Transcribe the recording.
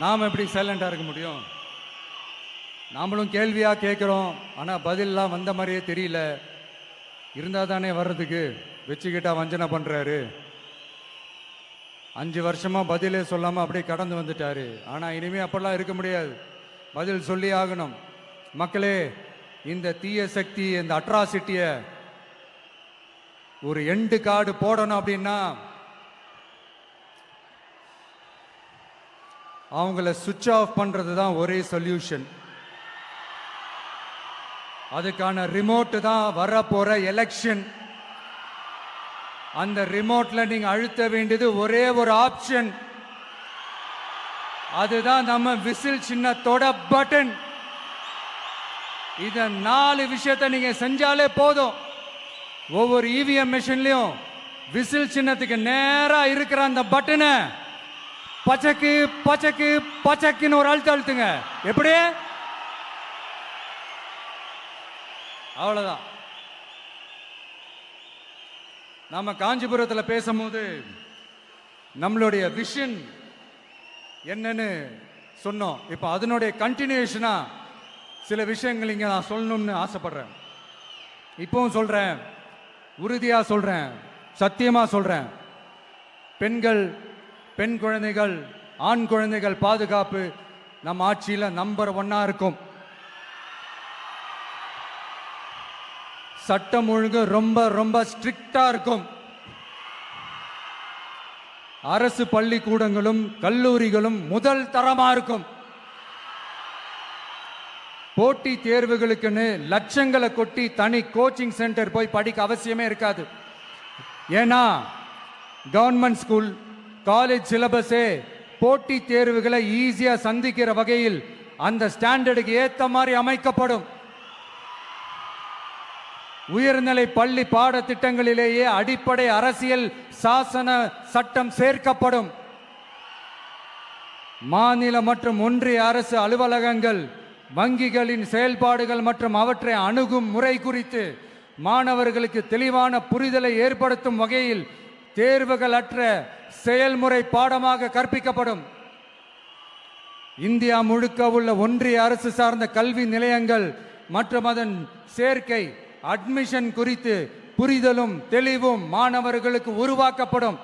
நாம் எப்படி சைலண்டாக இருக்க முடியும்? நாமளும் கேள்வியாக கேட்குறோம், ஆனால் பதிலெலாம் வந்த மாதிரியே தெரியல. இருந்தால் தானே வர்றதுக்கு. வச்சுக்கிட்டா வஞ்சனை பண்ணுறாரு. 5 வருஷமாக பதிலே சொல்லாமல் அப்படியே கடந்து வந்துட்டாரு. ஆனால் இனிமேல் அப்படிலாம் இருக்க முடியாது, பதில் சொல்லி ஆகணும். மக்களே, இந்த தீய சக்தி, இந்த அட்ராசிட்டியை ஒரு எண்டு கார்டு போடணும் அப்படின்னா அவங்கள சுவிட்ச் ஆஃப் பண்ணுறது தான் ஒரே சொல்யூஷன். அதுக்கான ரிமோட்டு தான் வரப்போற எலெக்ஷன். அந்த ரிமோட்ல நீங்க அழுத்த வேண்டியது ஒரே ஒரு ஆப்ஷன். அதுதான் நம்ம விசில் சின்னத்தோட பட்டன். இந்த 4 விஷயத்தை நீங்க செஞ்சாலே போதும். ஒவ்வொரு இவிஎம் மிஷின்லயும் விசில் சின்னத்துக்கு நேரா இருக்கிற அந்த பட்டனை பச்சக்கு பச்சக்கு பச்சக்குன்னு ஒரு அழுத்துங்க. எப்படி? அவ்வளவுதான். நாம காஞ்சிபுரத்தில் பேசும்போது நம்மளுடைய விஷன் என்னன்னு சொன்னோம். இப்போ அதனுடைய கண்டினியூஷனா சில விஷயங்கள் இங்க நான் சொல்லணும்னு ஆசைப்படுறேன். இப்பவும் சொல்றேன், உறுதியா சொல்றேன், சத்தியமா சொல்றேன். பெண்கள், பெண் குழந்தைகள், ஆண் குழந்தைகள் பாதுகாப்பு நம்ம ஆட்சியில் நம்பர் 1 இருக்கும். சட்டம் ஒழுங்கு ரொம்ப ரொம்ப ஸ்ட்ரிக்டா இருக்கும். அரசு பள்ளிக்கூடங்களும் கல்லூரிகளும் முதல் தரமா இருக்கும். போட்டி தேர்வுகளுக்குன்னு லட்சங்களை கொட்டி தனி கோச்சிங் சென்டர் போய் படிக்க அவசியமே இருக்காது. ஏன்னா கவர்மெண்ட் ஸ்கூல், காலேஜ் சிலபஸே போட்டி தேர்வுகளை ஈஸியா சந்திக்கிற வகையில் அந்த ஸ்டாண்டர்டுக்கு ஏத்த மாதிரி அமைக்கப்படும். உயர்நிலை பள்ளி பாடத்திட்டங்களிலேயே அடிப்படை அரசியல் சாசன சட்டம் சேர்க்கப்படும். மாநில மற்றும் ஒன்றிய அரசு அலுவலகங்கள், வங்கிகளின் செயல்பாடுகள் மற்றும் அவற்றை அணுகும் முறை குறித்து மாணவர்களுக்கு தெளிவான புரிதலை ஏற்படுத்தும் வகையில் தேர்வுகள் அற்ற செயல்முறை பாடமாக கற்பிக்கப்படும். இந்தியா முழுக்க உள்ள ஒன்றிய அரசு சார்ந்த கல்வி நிலையங்கள் மற்றும் அதன் சேர்க்கை, அட்மிஷன் குறித்து புரிதலும் தெளிவும் மாணவர்களுக்கு உருவாக்கப்படும்.